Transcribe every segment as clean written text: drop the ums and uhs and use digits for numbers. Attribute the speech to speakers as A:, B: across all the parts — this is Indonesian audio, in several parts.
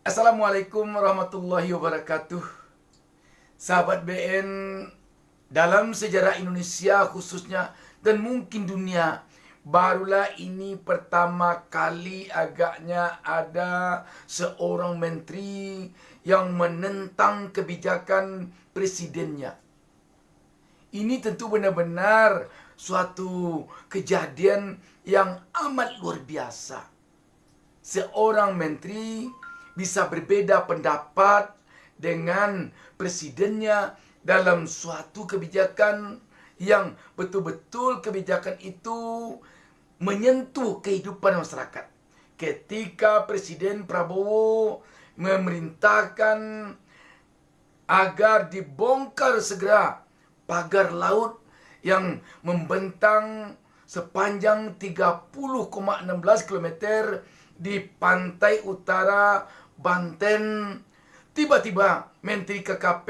A: Assalamualaikum warahmatullahi wabarakatuh. Sahabat BN, dalam sejarah Indonesia khususnya dan mungkin dunia, barulah ini pertama kali agaknya ada seorang menteri yang menentang kebijakan presidennya. Ini tentu benar-benar suatu kejadian yang amat luar biasa. Seorang menteri bisa berbeda pendapat dengan presidennya dalam suatu kebijakan yang betul-betul kebijakan itu menyentuh kehidupan masyarakat. Ketika Presiden Prabowo memerintahkan agar dibongkar segera pagar laut yang membentang sepanjang 30,16 km di pantai utara Banten, tiba-tiba Menteri KKP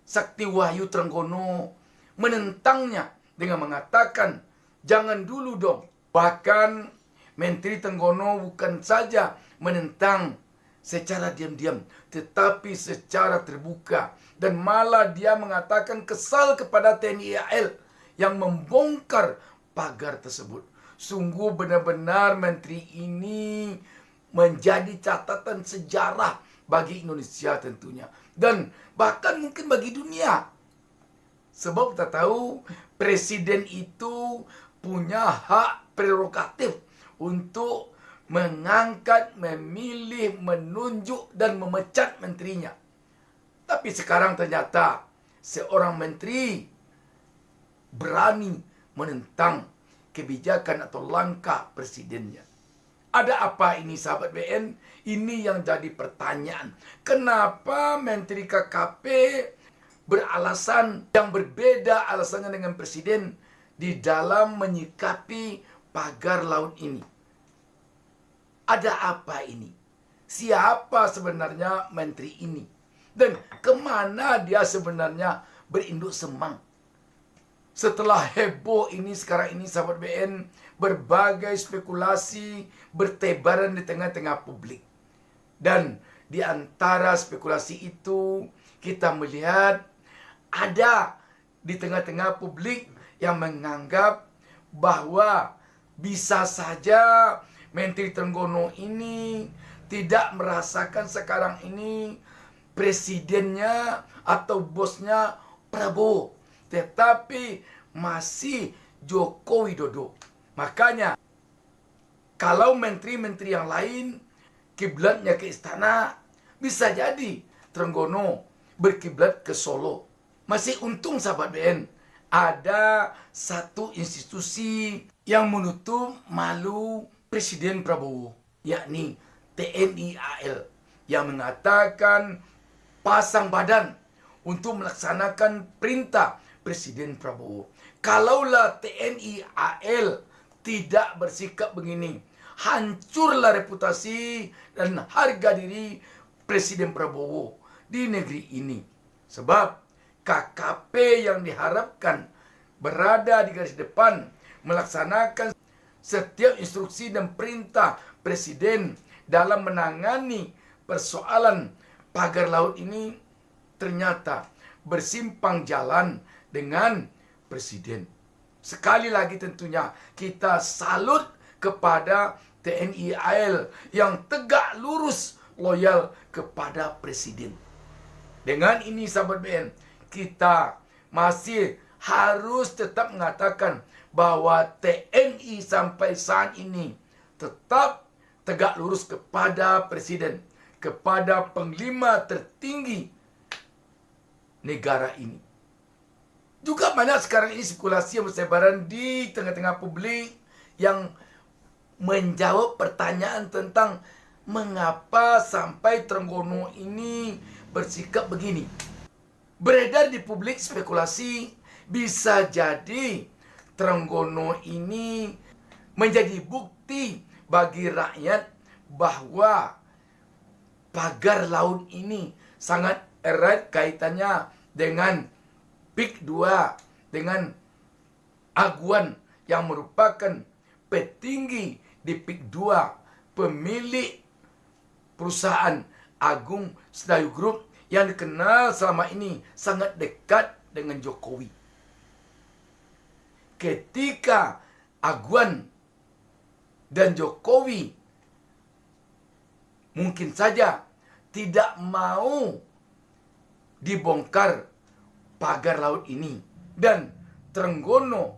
A: Sakti Wahyu Trenggono menentangnya dengan mengatakan, jangan dulu dong. Bahkan Menteri Trenggono bukan saja menentang secara diam-diam, tetapi secara terbuka. Dan malah dia mengatakan kesal kepada TNI AL yang membongkar pagar tersebut. Sungguh benar-benar menteri ini menjadi catatan sejarah bagi Indonesia tentunya. Dan bahkan mungkin bagi dunia. Sebab kita tahu presiden itu punya hak prerogatif untuk mengangkat, memilih, menunjuk, dan memecat menterinya. Tapi sekarang ternyata seorang menteri berani menentang kebijakan atau langkah presidennya. Ada apa ini sahabat BN? Ini yang jadi pertanyaan. Kenapa Menteri KKP beralasan yang berbeda alasannya dengan presiden di dalam menyikapi pagar laut ini? Ada apa ini? Siapa sebenarnya menteri ini? Dan kemana dia sebenarnya berinduk semang? Setelah heboh ini sekarang ini sahabat BN, berbagai spekulasi bertebaran di tengah-tengah publik. Dan di antara spekulasi itu kita melihat ada di tengah-tengah publik yang menganggap bahwa bisa saja Menteri Trenggono ini tidak merasakan sekarang ini presidennya atau bosnya Prabowo, tetapi masih Joko Widodo. Makanya kalau menteri-menteri yang lain kiblatnya ke istana, bisa jadi Trenggono berkiblat ke Solo. Masih untung sahabat BN, ada satu institusi yang menutup malu Presiden Prabowo, yakni TNI AL, yang mengatakan pasang badan untuk melaksanakan perintah Presiden Prabowo. Kalaulah TNI AL tidak bersikap begini, hancurlah reputasi dan harga diri Presiden Prabowo di negeri ini. Sebab KKP yang diharapkan berada di garis depan melaksanakan setiap instruksi dan perintah Presiden dalam menangani persoalan pagar laut ini ternyata bersimpang jalan dengan Presiden. Sekali lagi tentunya kita salut kepada TNI AL yang tegak lurus loyal kepada Presiden. Dengan ini sahabat BN, kita masih harus tetap mengatakan bahwa TNI sampai saat ini tetap tegak lurus kepada Presiden, kepada Panglima tertinggi negara ini. Juga banyak sekarang ini spekulasi yang bersebaran di tengah-tengah publik yang menjawab pertanyaan tentang mengapa sampai Trenggono ini bersikap begini. Beredar di publik spekulasi bisa jadi Trenggono ini menjadi bukti bagi rakyat bahwa pagar laut ini sangat erat kaitannya dengan PIK 2, dengan Aguan yang merupakan petinggi di PIK 2, pemilik perusahaan Agung Sedayu Group yang dikenal selama ini sangat dekat dengan Jokowi. Ketika Aguan dan Jokowi mungkin saja tidak mau dibongkar pagar laut ini, dan Trenggono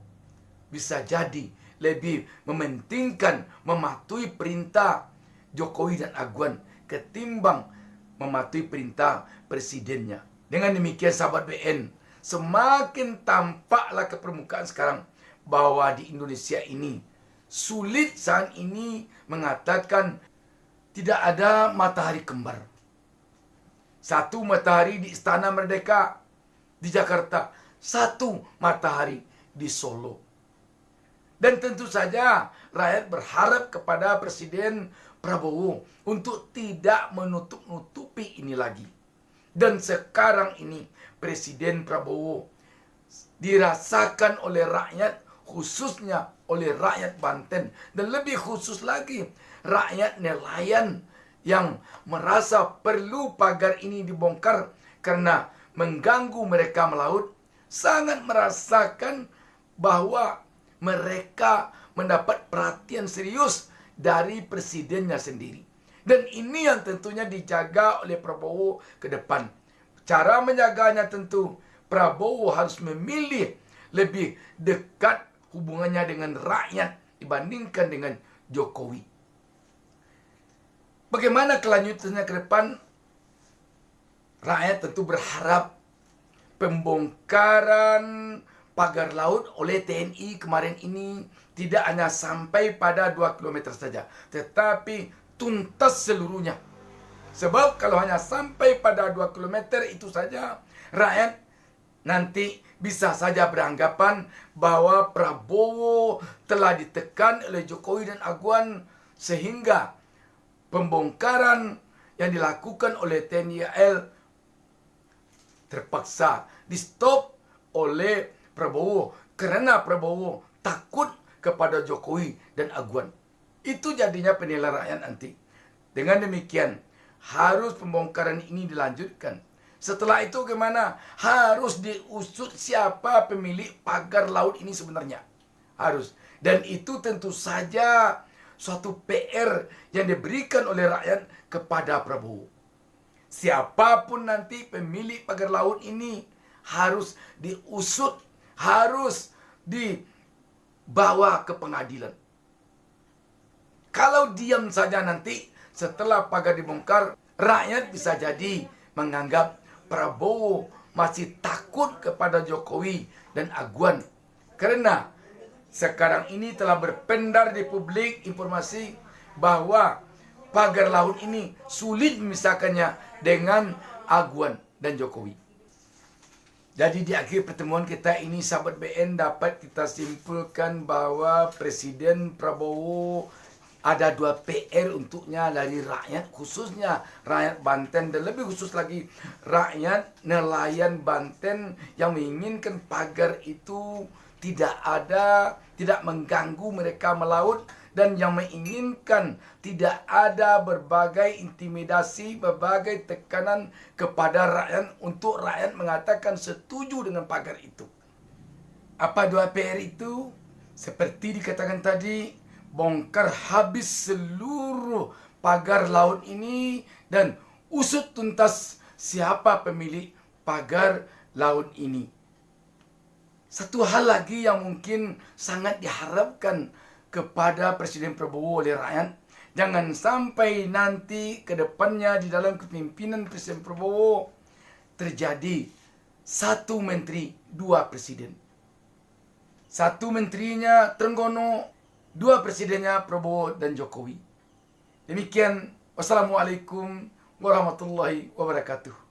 A: bisa jadi lebih mementingkan mematuhi perintah Jokowi dan Aguan ketimbang mematuhi perintah presidennya. Dengan demikian sahabat BN, semakin tampaklah ke permukaan sekarang bahwa di Indonesia ini sulit saat ini mengatakan tidak ada matahari kembar. Satu matahari di Istana Merdeka di Jakarta, satu matahari di Solo. Dan tentu saja rakyat berharap kepada Presiden Prabowo untuk tidak menutup-nutupi ini lagi. Dan sekarang ini Presiden Prabowo dirasakan oleh rakyat, khususnya oleh rakyat Banten, dan lebih khusus lagi rakyat nelayan yang merasa perlu pagar ini dibongkar karena mengganggu mereka melaut, sangat merasakan bahwa mereka mendapat perhatian serius dari presidennya sendiri. Dan ini yang tentunya dijaga oleh Prabowo ke depan. Cara menjaganya tentu Prabowo harus memilih lebih dekat hubungannya dengan rakyat dibandingkan dengan Jokowi. Bagaimana kelanjutannya ke depan? Rakyat tentu berharap pembongkaran pagar laut oleh TNI kemarin ini tidak hanya sampai pada 2 km saja, tetapi tuntas seluruhnya. Sebab kalau hanya sampai pada 2 km itu saja, rakyat nanti bisa saja beranggapan bahwa Prabowo telah ditekan oleh Jokowi dan Aguan, sehingga pembongkaran yang dilakukan oleh TNI AL terpaksa di-stop oleh Prabowo karena Prabowo takut kepada Jokowi dan Aguan. Itu jadinya penilaian rakyat nanti. Dengan demikian, harus pembongkaran ini dilanjutkan. Setelah itu gimana? Harus diusut siapa pemilik pagar laut ini sebenarnya. Harus. Dan itu tentu saja suatu PR yang diberikan oleh rakyat kepada Prabowo. Siapapun nanti pemilik pagar laut ini harus diusut, harus dibawa ke pengadilan. Kalau diam saja nanti setelah pagar dibongkar, rakyat bisa jadi menganggap Prabowo masih takut kepada Jokowi dan Aguan. Karena sekarang ini telah berpendar di publik informasi bahwa pagar laut ini sulit memisahkannya dengan Aguan dan Jokowi. Jadi di akhir pertemuan kita ini sahabat BN dapat kita simpulkan bahwa Presiden Prabowo ada 2 PR untuknya dari rakyat, khususnya rakyat Banten dan lebih khusus lagi rakyat nelayan Banten yang menginginkan pagar itu tidak ada, tidak mengganggu mereka melaut, dan yang menginginkan tidak ada berbagai intimidasi, berbagai tekanan kepada rakyat untuk rakyat mengatakan setuju dengan pagar itu. Apa 2 PR itu? Seperti dikatakan tadi, bongkar habis seluruh pagar laut ini dan usut tuntas siapa pemilik pagar laut ini. Satu hal lagi yang mungkin sangat diharapkan kepada Presiden Prabowo oleh rakyat, jangan sampai nanti ke depannya di dalam kepemimpinan Presiden Prabowo terjadi 1 menteri 2 presiden. 1 menterinya Trenggono, 2 presidennya Prabowo dan Jokowi. Demikian, wassalamualaikum warahmatullahi wabarakatuh.